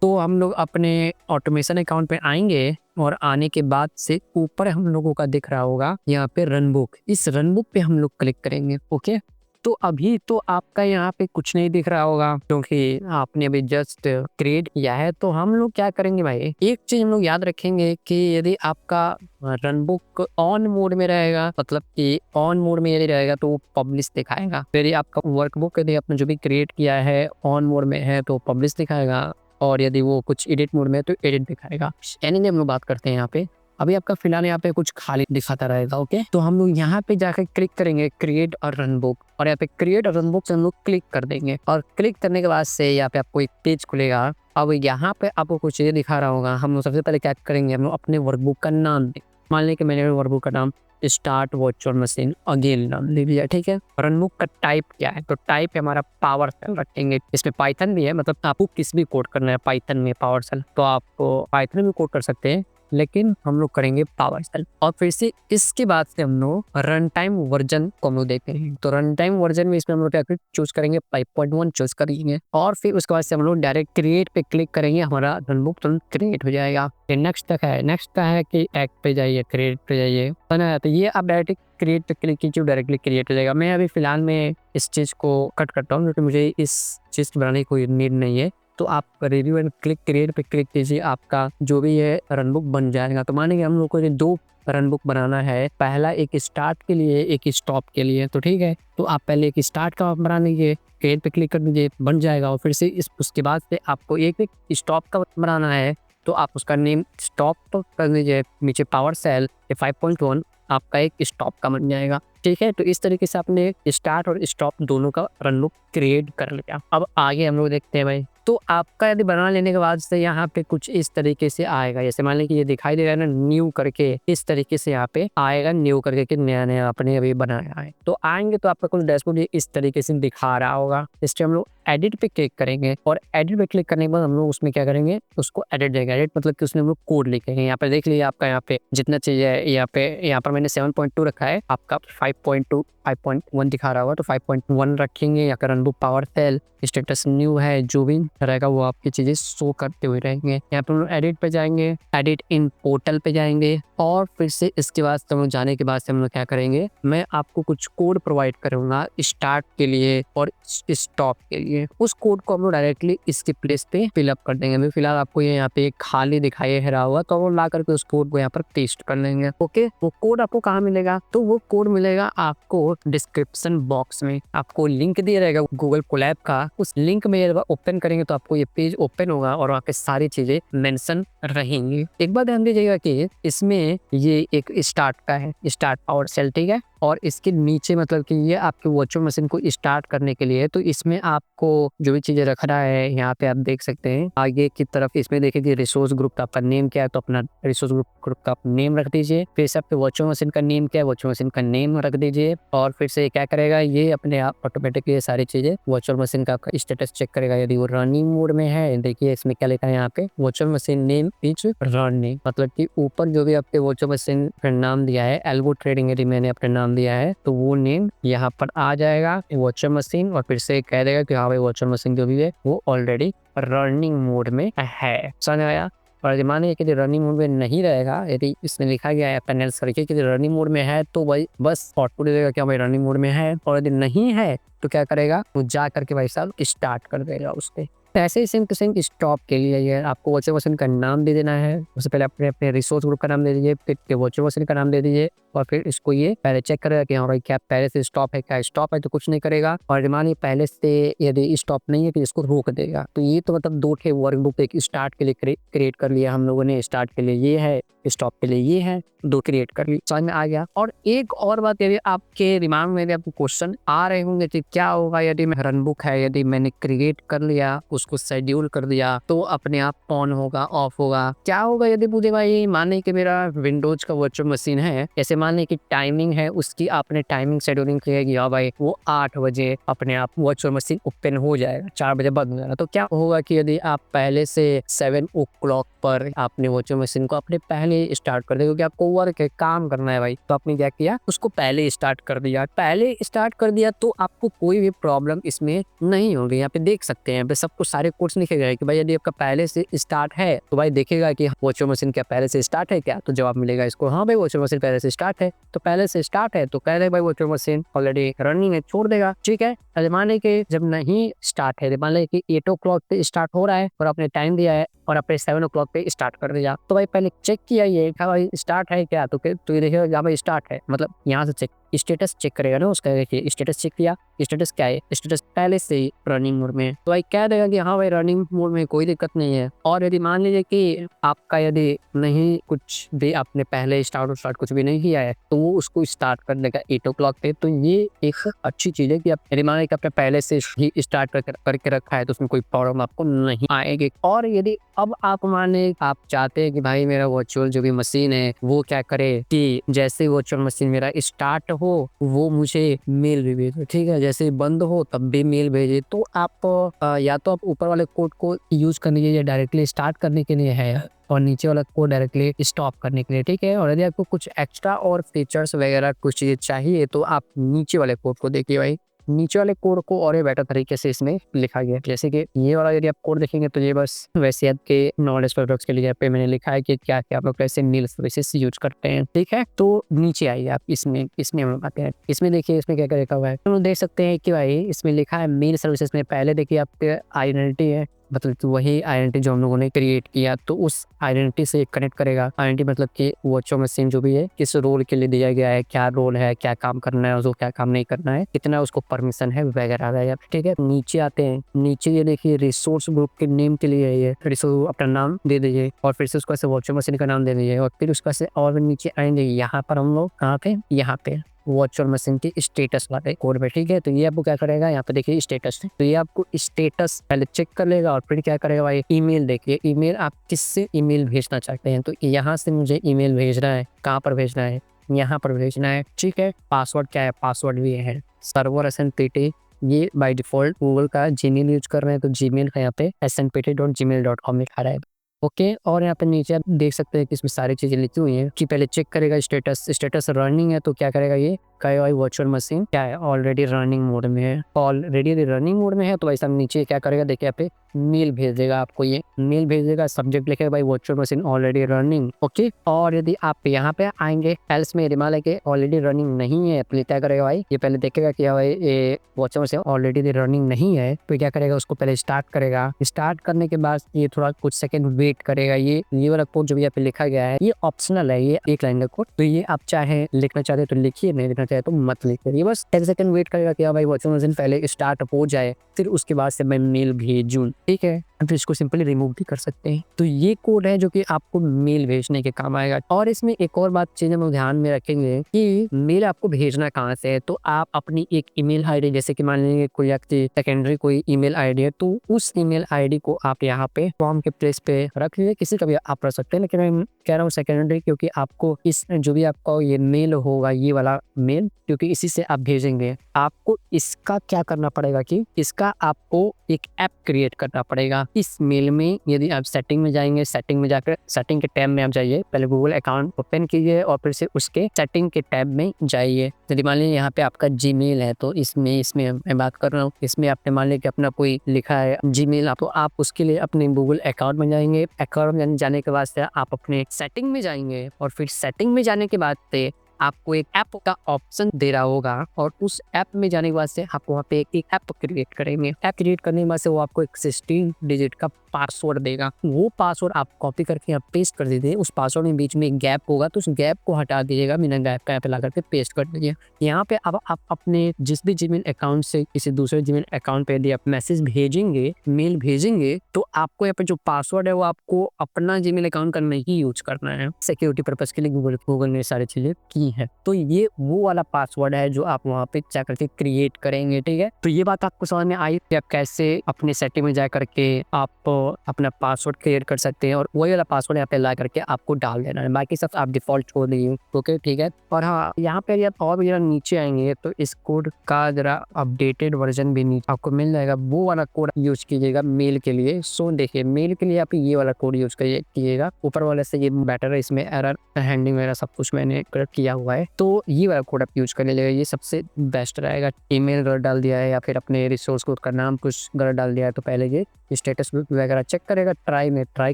तो हम लोग अपने ऑटोमेशन अकाउंट पे आएंगे और आने के बाद से ऊपर हम लोगों का दिख रहा होगा यहाँ पे रन बुक, इस रन बुक पे हम लोग क्लिक करेंगे। ओके, तो अभी तो आपका यहाँ पे कुछ नहीं दिख रहा होगा क्योंकि आपने अभी जस्ट क्रिएट किया है। तो हम लोग क्या करेंगे भाई, एक चीज हम लोग याद रखेंगे कि यदि आपका रन बुक ऑन मोड में रहेगा, मतलब कि ऑन मोड में यदि रहेगा तो वो पब्लिश दिखाएगा। यदि आपका वर्कबुक यदि आपने जो भी क्रिएट किया है ऑन मोड में है तो पब्लिश दिखाएगा, और यदि वो कुछ एडिट मोड में है तो एडिट दिखाएगा। यानी हम लोग बात करते हैं यहाँ पे अभी आपका फिलहाल यहाँ पे कुछ खाली दिखाता रहेगा। ओके, तो हम लोग यहाँ पे जाकर क्लिक करेंगे क्रिएट और रन बुक, और यहाँ पे क्रिएट और रन बुक से हम लोग क्लिक कर देंगे, और क्लिक करने के बाद से यहाँ पे आपको एक पेज खुलेगा। अब यहाँ पे आपको कुछ ये दिखा रहा होगा। हम लोग सबसे पहले क्या करेंगे, हम लोग अपने वर्कबुक का नाम दें। मान लें कि मैंने वर्कबुक का नाम स्टार्ट वर्चुअल मशीन अगेन नाम ले लिया, ठीक है। रनबुक का टाइप क्या है, तो टाइप हमारा पावर सेल रखेंगे। इसमें पाइथन भी है, मतलब आपको किस भी कोड करना है पाइथन में पावर सेल, तो आपको पाइथन में कोड कर सकते हैं, लेकिन हम लोग करेंगे पावर सेल। और फिर से इसके बाद से हम लोग रन टाइम वर्जन को हम लोग देखेंगे। तो रन टाइम वर्जन में इसमें हम लोग क्या चूज करेंगे, 5.1 चूज करेंगे, और फिर उसके बाद से हम लोग डायरेक्ट क्रिएट पे क्लिक करेंगे, हमारा रनबुक तुरंत क्रिएट हो जाएगा। नेक्स्ट तक है, नेक्स्ट का है कि एक्ट पे जाइए, क्रिएट पे जाइए, तो ये आप डायरेक्ट क्रिएट पे क्लिक कीजिए, डायरेक्टली क्रिएट हो जाएगा। मैं अभी फिलहाल में इस चीज़ को कट करता हूँ क्योंकि मुझे इस चीज़ को बनाने की कोई नीड नहीं है। तो आप रिव्यू एंड क्लिक क्रिएट पे क्लिक कीजिए, आपका जो भी है रनबुक बन जाएगा। तो मानेंगे हम लोग को ये 2 रनबुक बनाना है, पहला एक स्टार्ट के लिए, एक स्टॉप के लिए। तो ठीक है, तो आप पहले एक स्टार्ट का बना लीजिए, क्रिएट पे क्लिक कर दीजिए, बन जाएगा। और फिर से उसके बाद से आपको एक स्टॉप का बनाना है, तो आप उसका नेम स्टॉप कर दीजिए, नीचे पावर सेल 5.1 आपका एक स्टॉप का बन जाएगा। ठीक है, तो इस तरीके से आपने स्टार्ट और स्टॉप दोनों का रनबुक क्रिएट कर लिया। अब आगे हम लोग देखते हैं भाई। तो आपका यदि बना लेने के बाद से यहाँ पे कुछ इस तरीके से आएगा, जैसे मान लीजिए ये दिखाई दे रहा है ना न्यू करके, इस तरीके से यहाँ पे आएगा न्यू करके कि नया नया आपने अभी बनाया है। तो आएंगे तो आपका कुछ डैशबोर्ड इस तरीके से दिखा रहा होगा। इससे हम लोग एडिट पे क्लिक करेंगे, और एडिट पे क्लिक करने के बाद हम लोग उसमें क्या करेंगे, उसको एडिट देंगे। एडिट मतलब कि उसमें हम लोग कोड लिखेंगे। यहाँ पे देख लीजिए आपका यहाँ पे जितना चीज है, यहाँ पर मैंने 7.2 रखा है, आपका 5.2 5.1 दिखा रहा होगा, तो 5.1 रखेंगे। या रनबुक पावर सेल स्टेटस न्यू है, जो भी रहेगा वो आपकी चीजें शो करते हुए रहेंगे। यहाँ पे हम लोग एडिट पे जाएंगे, एडिट इन पोर्टल पे जाएंगे, और फिर से इसके बाद हम लोग जाने के बाद से हम लोग क्या करेंगे, मैं आपको कुछ कोड प्रोवाइड करूंगा स्टार्ट के लिए और स्टॉप के लिए। उस कोड को हम लोग डायरेक्टली इसके प्लेस पे फिलअप कर देंगे। अभी फिलहाल आपको ये यहाँ पे खाली दिखाई रहा होगा, तो हम ला करके उस कोड को यहाँ पर पेस्ट कर लेंगे। ओके, वो कोड आपको कहाँ मिलेगा, तो वो कोड मिलेगा आपको डिस्क्रिप्शन बॉक्स में। आपको लिंक दिया रहेगा गूगल कोलैब का, उस लिंक में ओपन करेंगे तो आपको ये पेज ओपन होगा और वहाँ पे सारी चीजें मेंशन रहेंगी। एक बात ध्यान दीजिएगा कि इसमें ये एक स्टार्ट का है, स्टार्ट पावर सेल, ठीक है, और इसके नीचे मतलब कि ये आपके वर्चुअल मशीन को स्टार्ट करने के लिए। तो इसमें आपको जो भी चीजें रखना है यहाँ पे आप देख सकते हैं। आगे की तरफ इसमें देखिए रिसोर्स ग्रुप का आपका नेम क्या है, तो अपना रिसोर्स ग्रुप का नेम रख दीजिए। फिर से आपके वर्चुअल मशीन का नेम क्या है, वर्चुअल मशीन का नेम रख दीजिए। और फिर से क्या करेगा, ये अपने आप ऑटोमेटिकली ये सारी चीजें वर्चुअल मशीन का आपका स्टेटस चेक करेगा। यदि वो रनिंग मोड में है, देखिए इसमें क्या लिखा है यहाँ पे, virtual machine name is running, मतलब कि ऊपर जो भी आपके वर्चुअल मशीन का नाम दिया है, एल्गो ट्रेडिंग यदि मैंने अपना नाम दिया है, तो वो नेम यहाँ पर आ जाएगा वर्चुअल मशीन, और फिर से कह देगा कि हाँ भाई वर्चुअल मशीन जो भी है वो ऑलरेडी रनिंग मोड में है। समझ आया। और यदि मानिए कि रनिंग मोड में नहीं रहेगा, यदि इसमें लिखा गया है पैनल करके कि रनिंग मोड में है, तो भाई बस आउटपुट देगा कि भाई रनिंग मोड में है। और यदि नहीं है तो क्या करेगा, वो जा करके भाई साहब स्टार्ट कर देगा उसके। ऐसे ही सेम टू सेम स्टॉप के लिए ये आपको वर्चुअल मशीन का नाम दे देना है। उससे पहले अपने अपने रिसोर्स ग्रुप का नाम दे दीजिए, फिर वर्चुअल मशीन का नाम दे दीजिए, और फिर इसको ये पहले चेक करेगा कि हाँ भाई क्या पहले से स्टॉप है, क्या स्टॉप है, तो कुछ नहीं करेगा। और मान पहले से यदि स्टॉप नहीं है तो इसको रोक देगा। तो ये तो मतलब 2 थे वर्कबुक, एक स्टार्ट के लिए क्रिएट कर लिया हम लोगों ने, स्टार्ट के लिए ये है, स्टॉप के लिए ये है, 2 क्रिएट कर ली। समझ में आ गया। और एक और बात, यदि आपके दिमाग में आपको क्वेश्चन आ रहे होंगे कि क्या होगा यदि रनबुक है, यदि मैंने क्रिएट कर लिया, उसको शेड्यूल कर दिया, तो अपने आप ऑन होगा ऑफ होगा, क्या होगा यदि मुझे भाई माने कि मेरा विंडोज का वर्चुअल मशीन है, ऐसे माने कि टाइमिंग है उसकी, आपने टाइमिंग शेड्यूलिंग किया कि हाँ भाई वो 8 बजे अपने आप वर्चुअल मशीन ओपन हो जाएगा, 4 बजे बंद हो जाएगा। तो क्या होगा कि यदि आप पहले से 7 o'clock पर आपने वर्चुअल मशीन को अपने पहले स्टार्ट कर दिया, क्योंकि आपको वर्क है, काम करना है भाई, तो आपने क्या किया, उसको पहले स्टार्ट कर दिया। पहले स्टार्ट कर दिया तो आपको कोई भी प्रॉब्लम इसमें नहीं होगी। यहाँ पे देख सकते हैं सब कुछ सारे कोड्स लिखे गए कि भाई यदि आपका पहले से स्टार्ट है तो भाई देखेगा कि वर्चुअल मशीन क्या पहले से स्टार्ट है क्या, तो जवाब मिलेगा इसको हाँ भाई वर्चुअल मशीन पहले से स्टार्ट है। तो पहले से स्टार्ट है तो कह दे भाई वर्चुअल मशीन ऑलरेडी रनिंग है, छोड़ देगा। ठीक है, माने कि जब नहीं स्टार्ट है, मान लें कि 8 o'clock पे स्टार्ट हो रहा है और आपने टाइम दिया है और आपने 7 o'clock पे स्टार्ट कर दिया, तो भाई पहले चेक किया ये भाई स्टार्ट है क्या, तो ये देखिएगा भाई स्टार्ट है, मतलब यहाँ से चेक स्टेटस चेक करेगा ना उसका, देखिए स्टेटस चेक किया, स्टेटस क्या है, स्टेटस पहले से ही रनिंग मोड में है, तो भाई कह देगा कि हाँ भाई रनिंग मोड में कोई दिक्कत नहीं है। और यदि मान लीजिए कि आपका यदि नहीं कुछ भी आपने पहले स्टार्ट कुछ भी नहीं किया है तो वो उसको स्टार्ट कर देगा 8 o'clock पे। तो ये एक अच्छी चीज है कि आप यदि मान लीजिए कि आपने पहले से ही स्टार्ट करके रखा है तो उसमें कोई प्रॉब्लम आपको नहीं आएगी। और यदि अब आप माने आप चाहते हैं कि भाई मेरा वर्चुअल जो भी मशीन है वो क्या करे कि जैसे वर्चुअल मशीन मेरा स्टार्ट हो वो मुझे मेल भी भेजे, ठीक है, जैसे बंद हो तब भी मेल भेजे, तो आप या तो आप ऊपर वाले कोड को यूज कर लीजिए डायरेक्टली स्टार्ट करने के लिए है और नीचे वाला कोड डायरेक्टली स्टॉप करने के लिए, ठीक है। और यदि आपको कुछ एक्स्ट्रा और फीचर्स वगैरह कुछ चीजें चाहिए तो आप नीचे वाले कोड को देखिए भाई, नीचे वाले कोड को और बेटर तरीके से इसमें लिखा गया है। जैसे कि ये वाला यदि आप कोड देखेंगे तो ये बस वैसे आपके नॉलेज पर्पस के लिए यहाँ पे मैंने लिखा है कि क्या क्या आप लोग कैसे मेल सर्विसेज यूज करते हैं, ठीक है। तो नीचे आइए आप, इसमें हम लोग आते हैं, इसमें देखिए इसमें क्या क्या लिखा हुआ है। तो देख सकते हैं कि भाई इसमें लिखा है मेल सर्विसेज में पहले देखिए आपके आइडेंटिटी है, मतलब तो वही आइडेंटिटी जो हम लोगों ने क्रिएट किया तो उस आइडेंटिटी से कनेक्ट करेगा। आइडेंटिटी मतलब कि वर्चुअल मशीन जो भी है किस रोल के लिए दिया गया है, क्या रोल है, क्या काम करना है, उसको क्या काम नहीं करना है, कितना उसको परमिशन है वगैरह वगैरह, ठीक है। नीचे आते हैं, नीचे ये देखिए रिसोर्स ग्रुप के नेम के लिए ये रिसोर्स अपना नाम दे दीजिए और फिर से उसका से वर्चुअल मशीन का नाम दे दीजिए और फिर उसका से और नीचे आएंगे यहाँ पर हम लोग कहाँ पे, यहाँ पे वर्चुअल मशीन की स्टेटस वाले कोड में, ठीक है। तो ये आपको क्या करेगा, यहाँ पे देखिए स्टेटस है, तो ये आपको स्टेटस पहले चेक कर लेगा और फिर क्या करेगा भाई, ईमेल देखिए, ईमेल आप किससे ईमेल भेजना चाहते हैं, तो यहाँ से मुझे ईमेल भेजना है, कहाँ पर भेजना है, यहाँ पर भेजना है, ठीक है। पासवर्ड क्या है, पासवर्ड भी है सर्वर SNPT, ये बाय डिफॉल्ट गूगल का जीमेल यूज कर रहे हैं तो जीमेल का यहाँ पे snpt.gmail.com लिखा रहा है, ओके। और यहाँ पे नीचे आप देख सकते हैं कि इसमें सारी चीजें लिखी हुई हैं कि पहले चेक करेगा स्टेटस रनिंग है तो क्या करेगा, ये कहेगा भाई वर्चुअल मशीन क्या है, ऑलरेडी रनिंग मोड में है, ऑलरेडी रनिंग मोड में है तो भाई साहब नीचे क्या करेगा देखिए यहाँ पे मेल भेज देगा आपको, ये मेल भेज देगा, सब्जेक्ट लिखेगा भाई virtual machine already running, okay. और यदि आप यहाँ पे आएंगे एल्स में रिमाल है कि ऑलरेडी रनिंग नहीं है तो क्या करेगा भाई, ये पहले देखेगा कि भाई ये वर्चुअल मशीन ऑलरेडी रनिंग नहीं है तो क्या करेगा, उसको पहले स्टार्ट करेगा, स्टार्ट करने के बाद ये थोड़ा कुछ सेकंड वेट करेगा। ये वाला कोड जो भी यहाँ पे लिखा गया है ये ऑप्शनल है, ये एक लाइन का कोड, तो ये आप चाहे लिखना चाहते तो लिखिए, नहीं लिखना चाहे तो मत लिखिए। ये बस 10 सेकंड वेट करेगा कि भाई वर्चुअल मशीन पहले स्टार्ट हो जाए फिर उसके बाद से मैं मेल भेजूं, ठीक है। फिर इसको सिंपली रिमूव भी कर सकते हैं। तो ये कोड है जो कि आपको मेल भेजने के काम आएगा। और इसमें एक और बात चीज हम ध्यान में रखेंगे कि मेल आपको भेजना कहाँ से है, तो आप अपनी एक ईमेल आईडी, जैसे कि मान लीजिए कोई आपकी सेकेंडरी कोई ईमेल आईडी है तो उस ईमेल आईडी को आप यहाँ पे फॉर्म के प्लेस पे रख लीजिए, किसी का भी आप रख सकते हैं, लेकिन मैं कह रहा हूँ सेकेंडरी क्योंकि आपको इस जो भी आपका ये मेल होगा ये वाला मेल क्योंकि इसी से आप भेजेंगे, आपको इसका क्या करना पड़ेगा कि इसका आपको एक ऐप क्रिएट करना पड़ेगा। इस मेल में यदि आप सेटिंग में जाएंगे, सेटिंग में जाकर सेटिंग के टैब में आप जाइए, पहले गूगल अकाउंट ओपन कीजिए और फिर से उसके सेटिंग के टैब में जाइए। यदि मान लीजिए यहाँ पे आपका जीमेल है तो इसमें मैं बात कर रहा हूँ, इसमें आपने मान लिया कि अपना कोई लिखा है जीमेल, तो आप उसके लिए अपने गूगल अकाउंट में जाएंगे, अकाउंट में जाने के बाद से आप अपने सेटिंग में जाएंगे और फिर सेटिंग में जाने के बाद से आपको एक ऐप का ऑप्शन दे रहा होगा और उस ऐप में जाने के बाद से आप वहाँ पे एक ऐप क्रिएट करेंगे। ऐप क्रिएट करने के बाद से वो आपको एक 16 डिजिट का पासवर्ड देगा, वो पासवर्ड आप कॉपी करके यहाँ पेस्ट कर दीजिए। उस पासवर्ड में बीच में एक गैप होगा तो उस गैप को हटा दीजिएगा, बिना गैप का यहाँ पे ला करके पेस्ट कर दीजिए। यहाँ पे अब आप अपने जिस भी जीमेल अकाउंट से किसी दूसरे जीमेल अकाउंट पे यदि आप मैसेज भेजेंगे, मेल भेजेंगे, तो आपको यहाँ पे जो पासवर्ड है वो आपको अपना जीमेल अकाउंट का नहीं यूज करना है। सिक्योरिटी पर्पज के लिए गूगल ने सारी चीजें की है, तो ये वो वाला पासवर्ड है जो आप वहाँ पे जा करके क्रिएट करेंगे, ठीक है। तो ये बात आपको समझ में आई कि आप कैसे अपने सेटिंग में जा करके आप अपना पासवर्ड क्रिएट कर सकते हैं और वही वाला पासवर्ड यहाँ पे ला करके आपको डाल देना है, बाकी सब आप डिफॉल्ट छोड़ दीजिए, ओके, ठीक है। और हाँ, यहाँ पे आप और भी जरा नीचे आएंगे तो इस कोड का जरा अपडेटेड वर्जन भी नीचे आपको मिल जाएगा, वो वाला कोड यूज कीजिएगा मेल के लिए। सो देखिए मेल के लिए आप ये वाला कोड यूज कीजिएगा, ऊपर वाले से ये बेटर है, इसमें एरर हैंडलिंग वगैरह सब कुछ मैंने करेक्ट किया हुआ है, तो ये वाला कोड आप यूज कर लीजिएगा, ये सबसे बेस्ट रहेगा। ईमेल गलत डाल दिया है या फिर अपने रिसोर्स कोड का नाम कुछ गलत डाल दिया है तो पहले ये स्टेटस वगैरह चेक करेगा, ट्राई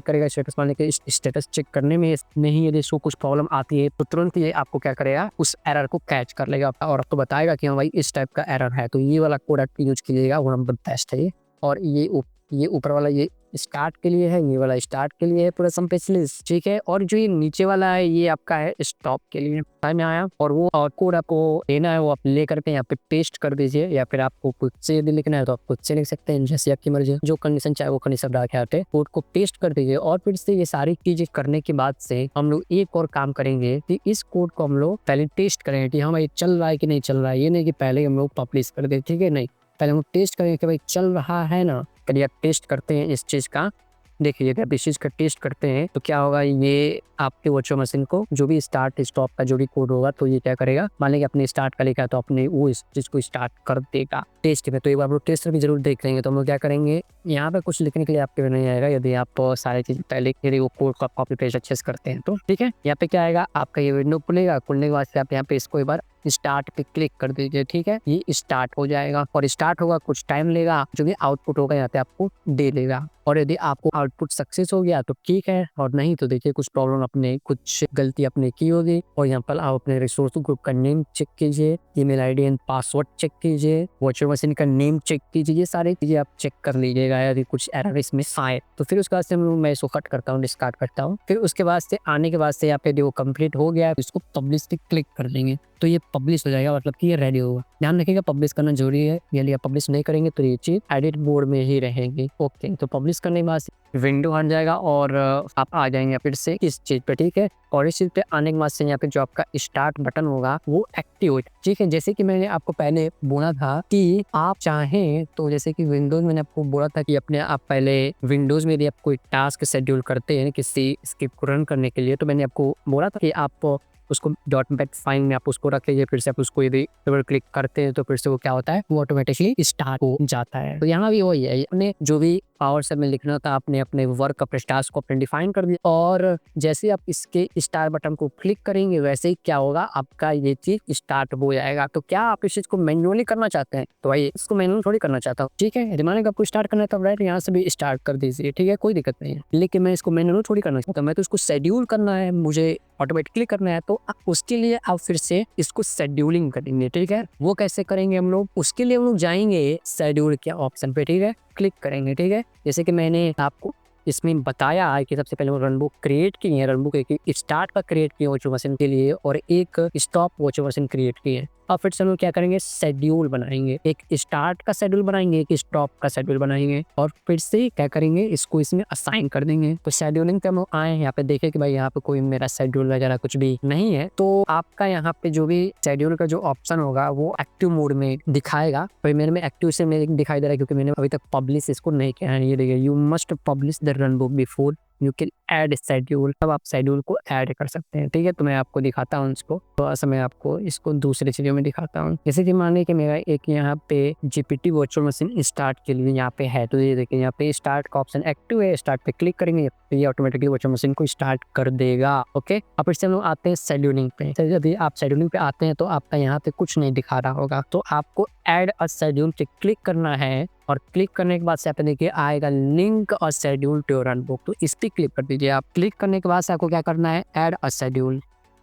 करेगा स्टेटस मारने के। स्टेटस चेक करने में नहीं यदि इसको कुछ प्रॉब्लम आती है तो तुरंत ये आपको क्या करेगा, उस एरर को कैच कर लेगा और आपको बताएगा कि हाँ भाई इस टाइप का एरर है, तो ये वाला कोड आप यूज कीजिएगा, वो नंबर बेस्ट है ये। और ये ऊपर वाला ये स्टार्ट के लिए है, ये वाला स्टार्ट के लिए है पूरा स्पेशलिस्ट, ठीक है। और जो ये नीचे वाला है ये आपका है स्टॉप के लिए। टाइम में आया और वो कोड आपको लेना है वो आप लेकर के यहाँ पे पेस्ट कर दीजिए, या फिर आपको खुद से यदि लिखना है तो आप खुद से लिख सकते हैं, जैसे आपकी मर्जी। जो कंडीशन चाहे वो कंडीशन डाल के आते कोड को पेस्ट कर दीजिए। और फिर से ये सारी चीजें करने के बाद से हम लोग एक और काम करेंगे कि इस कोड को हम लोग पहले टेस्ट करें कि हाँ भाई चल रहा है कि नहीं चल रहा है। ये नहीं कि पहले हम लोग पब्लिश कर दे, ठीक है, नहीं, पहले हम टेस्ट करेंगे कि भाई चल रहा है ना। कभी आप टेस्ट करते हैं इस चीज का, देखिए यदि आप इस चीज का टेस्ट करते हैं तो क्या होगा, ये आपके वर्चुअल मशीन को जो भी स्टार्ट स्टॉप का जो भी कोड होगा तो ये क्या करेगा, मान लीजिए अपने स्टार्ट का लिखा है तो अपने वो इस चीज को स्टार्ट कर देगा टेस्ट में। तो एक बार वो टेस्ट भी जरूर देख लेंगे। तो हम लोग क्या करेंगे, यहाँ पे कुछ लिखने के लिए आपके नहीं आएगा यदि आप सारी चीज पहले यदि वो कोड को कॉपी पेस्ट अच्छे से करते हैं तो, ठीक है। यहाँ पे क्या आएगा, आपका ये विंडो खुलेगा, खुलने के बाद से आप यहाँ पे इसको एक बार स्टार्ट पे क्लिक कर दीजिए, ठीक है। ये स्टार्ट हो जाएगा और स्टार्ट होगा, कुछ टाइम लेगा, जो भी आउटपुट होगा यहाँ पे आपको दे देगा। और यदि आपको आउटपुट सक्सेस हो गया तो ठीक है, और नहीं तो देखिए कुछ प्रॉब्लम अपने, कुछ गलती अपने की होगी। और यहाँ पर आप अपने रिसोर्स ग्रुप का नेम चेक कीजिए, email ID and password check कीजिए, वर्चुअल मशीन का नेम चेक कीजिए, ये सारी चीजें आप चेक कर लीजिएगा यदि कुछ एरर इसमें आए तो। फिर उसके बाद से मैं इसको कट करता हूँ, डिस्कार्ड करता हूँ। फिर उसके बाद से आने के बाद से यहाँ पे जो कंप्लीट हो गया है इसको पब्लिश पे क्लिक कर देंगे तो ये पब्लिश हो जाएगा, मतलब कि ये रेडी होगा। ध्यान रखिएगा पब्लिश करना जरूरी है, यदि आप पब्लिश नहीं करेंगे तो ये चीज एडिट मोड में ही रहेगी। ओके, तो पब्लिश करने के बाद विंडो हट जाएगा और आप आ जाएंगे फिर से इस चीज पे, ठीक है। और इस चीज पे आने के बाद से यहाँ पे जो आपका स्टार्ट बटन होगा वो एक्टिव हो, ठीक है। जैसे कि मैंने आपको पहले बोला था कि आप चाहें तो, जैसे कि विंडोज मैंने आपको बोला था कि अपने आप पहले विंडोज में यदि आप कोई टास्क शेड्यूल करते हैं किसी स्क्रिप्ट को रन करने के लिए, तो मैंने आपको बोला था कि आप उसको .NET फाइल में आप उसको रख लीजिए। फिर से आप उसको यदि डबल क्लिक करते हैं तो फिर से वो क्या होता है, वो ऑटोमेटिकली स्टार्ट हो जाता है। तो यहाँ भी वही है, अपने जो भी पावर से में लिखना था आपने अपने वर्क अपने टास्क को अपने डिफाइन कर दिया, और जैसे आप इसके स्टार्ट बटन को क्लिक करेंगे वैसे ही क्या होगा, आपका ये चीज स्टार्ट हो जाएगा। तो क्या आप इस चीज को मैन्युअली करना चाहते हैं, तो भाई इसको मैन्युअली थोड़ी करना चाहता हूँ, ठीक है। मान लीजिए आपको स्टार्ट करना है तो राइट यहाँ से भी स्टार्ट कर दीजिए, ठीक है, कोई दिक्कत नहीं है। लेकिन मैं इसको मैन्युअली थोड़ी करना चाहता हूँ, मैं तो इसको शेड्यूल करना है, मुझे ऑटोमेटिकली करना है। तो उसके लिए आप फिर से इसको शेड्यूलिंग करेंगे, ठीक है। वो कैसे करेंगे हम लोग, उसके लिए हम लोग जाएंगे शेड्यूल के ऑप्शन पे, ठीक है, क्लिक करेंगे, ठीक है। जैसे कि मैंने आपको इसमें बताया है कि सबसे पहले वो रनबुक क्रिएट की है, रनबुक एक स्टार्ट का क्रिएट किया वर्चुअल मशीन के लिए और एक स्टॉप वर्चुअल मशीन क्रिएट की है। अब फिर से हम लोग क्या करेंगे, शेड्यूल बनाएंगे, एक स्टार्ट का शेड्यूल बनाएंगे, एक स्टॉप का शेड्यूल बनाएंगे, और फिर से क्या करेंगे, इसको इसमें असाइन कर देंगे। तो शेड्यूलिंग पे हम आए यहाँ पे देखें कि भाई यहाँ पे कोई मेरा शेड्यूल वगैरह कुछ भी नहीं है, तो आपका यहाँ पे जो भी शेड्यूल का जो ऑप्शन होगा वो एक्टिव मोड में दिखाएगा। तो मेरे में एक्टिव से मेरे दिखाई दे रहा है क्योंकि मैंने अभी तक पब्लिश इसको नहीं किया है। ये देखिए, you must publish the runbook before you can add schedule. अब आप शेड्यूल को ऐड कर सकते हैं, ठीक है। तो मैं आपको दिखाता हूँ इसको, थोड़ा सा मैं आपको इसको दूसरे चीजों में दिखाता हूँ। जैसे कि मान लीजिए कि मेरा एक यहाँ पे GPT वर्चुअल मशीन स्टार्ट के लिए यहाँ पे है, तो ये देखिए यहाँ पे स्टार्ट का ऑप्शन एक्टिव है, स्टार्ट पे क्लिक करेंगे तो ये ऑटोमेटिकली वर्चुअल मशीन को स्टार्ट कर देगा। ओके, अब फिर से हम लोग आते हैं शेड्यूलिंग पे। तो यदि आप शेड्यूलिंग पे आते हैं तो आपका यहाँ पे कुछ नहीं दिखा रहा होगा, तो आपको ऐड अ शेड्यूल पे क्लिक करना है, और क्लिक करने के बाद से आप देखिए आएगा लिंक और शेड्यूल टू रनबुक, तो इस पे क्लिक कर दीजिए आप। क्लिक करने के बाद से आपको क्या करना है, ऐड अ शेड्यूल,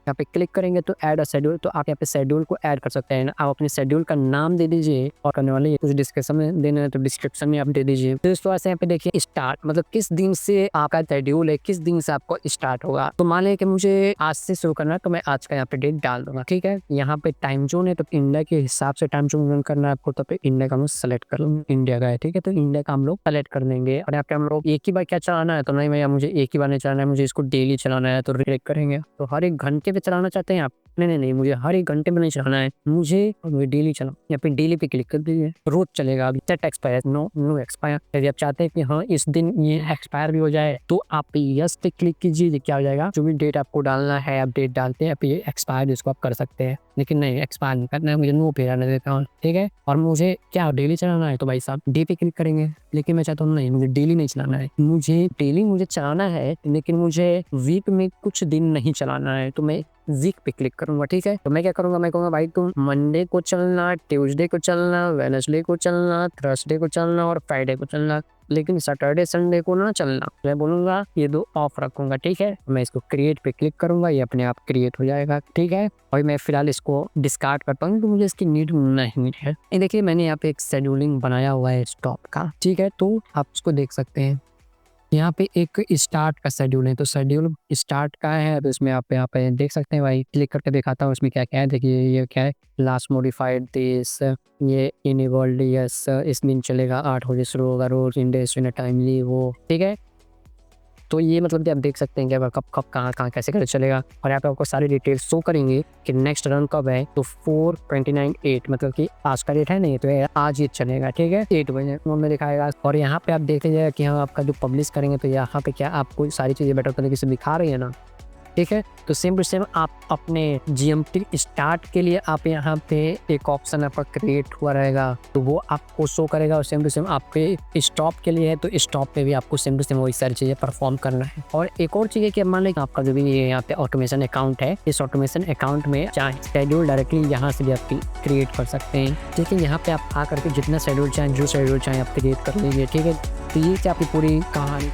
यहाँ पे क्लिक करेंगे तो ऐड अ शेड्यूल, तो आप यहाँ पे शेड्यूल को ऐड कर सकते हैं। आप अपने शेड्यूल का नाम दे दीजिए, और करने वाले कुछ डिस्क्रिप्शन में देना है तो डिस्क्रिप्शन में आप दे दीजिए। तो इस तरह से यहाँ पे देखिए स्टार्ट, मतलब किस दिन से आपका शेड्यूल है, किस दिन से आपको स्टार्ट होगा। तो मान लें कि मुझे आज से शुरू करना है तो मैं आज का यहाँ पे डेट डाल दूंगा, ठीक है। यहाँ पे टाइम जोन है तो इंडिया के हिसाब से टाइम जोन रन करना है आपको, तो इंडिया का हम सेलेक्ट कर लूँ, इंडिया का है, ठीक है। तो इंडिया का हम लोग सेलेक्ट कर देंगे, और यहाँ पे हम लोग एक ही बार क्या चलाना है, तो नहीं भैया मुझे एक ही बार नहीं चलाना है, मुझे इसको डेली चलाना है, तो रिलेक्ट करेंगे। तो हर एक घंटे पे चलाना चाहते हैं आप, नहीं, मुझे हर एक घंटे में नहीं चलाना है, मुझे डेली चलाओ। यहाँ पे डेली पे क्लिक कर दीजिए, रोज चलेगा। अभी सेट एक्सपायर, नो एक्सपायर। यदि आप चाहते हैं कि हाँ इस दिन ये एक्सपायर भी हो जाए तो आप यस पे क्लिक कीजिए, क्या हो जाएगा, जो भी डेट आपको डालना है आप डेट डालते हैं, ये एक्सपायर इसको आप कर सकते हैं। लेकिन नहीं, एक्सपायर नहीं करना है, मुझे नो पे रहने देता हूँ, ठीक है। और मुझे क्या डेली चलाना है, तो भाई साहब डे पे क्लिक करेंगे। लेकिन मैं चाहता हूँ नहीं, मुझे डेली नहीं चलाना है, मुझे डेली मुझे चलाना है, लेकिन मुझे वीक में कुछ दिन नहीं चलाना है, तो मैं वीक पे क्लिक करूंगा, ठीक है। तो मैं क्या करूंगा, मैं कहूंगा भाई तुम मंडे को चलना, ट्यूसडे को चलना, वेडनेसडे को चलना, थर्सडे को चलना और फ्राइडे को चलना, लेकिन सैटरडे संडे को ना चलना। मैं बोलूंगा ये दो ऑफ रखूंगा, ठीक है। मैं इसको क्रिएट पे क्लिक करूंगा, ये अपने आप क्रिएट हो जाएगा, ठीक है। और मैं फिलहाल इसको डिस्कार्ड करता हूँ तो मुझे इसकी नीड नहीं है। देखिए मैंने यहाँ पे एक शेड्यूलिंग बनाया हुआ है स्टॉप का, ठीक है, तो आप उसको देख सकते हैं। यहाँ पे एक स्टार्ट का शेड्यूल है, तो शेड्यूल स्टार्ट का है, तो इसमें आप यहाँ पे देख सकते हैं भाई, क्लिक करके दिखाता हूँ इसमें क्या-क्या है। देखिए ये क्या है, लास्ट मॉडिफाइड दिस, ये इनेबल्ड यस, इस दिन चलेगा 8 बजे शुरू होगा, रोज इन डेज इन अ टाइमली वो, ठीक है। तो ये मतलब कि आप देख सकते हैं कि कब कहाँ कैसे चलेगा, और यहाँ पे आपको सारी डिटेल्स शो करेंगे कि नेक्स्ट रन कब है। तो 4/29/8 मतलब कि आज का डेट है नहीं, तो ये आज ये चलेगा, ठीक है, 8 बजे में दिखाएगा। और यहाँ पे आप देख लीजिएगा कि हम आपका जो पब्लिश करेंगे, तो यहाँ पे क्या आपको सारी चीज़ें बेटर तरीके से दिखा रही है ना, ठीक है। तो सेम टू सेम आप अपने जीएमटी स्टार्ट के लिए आप यहाँ पे एक ऑप्शन आपका क्रिएट हुआ रहेगा, तो वो आपको शो करेगा, और सेम टू सेम आपके स्टॉप के लिए है, तो स्टॉप पे भी आपको सेम टू सेम वही सारी चीज़ें परफॉर्म करना है। और एक और चीज़ है कि मान लें आपका जो भी ये यहाँ पे ऑटोमेशन अकाउंट है, इस ऑटोमेशन अकाउंट में चाहे शेड्यूल डायरेक्टली यहाँ से भी आप क्रिएट कर सकते हैं, ठीक है। यहाँ पे आप आ करके जितना शेड्यूल चाहें, जो शेड्यूल चाहें आप क्रिएट कर लीजिए, ठीक है। तो ये आपकी पूरी कहानी।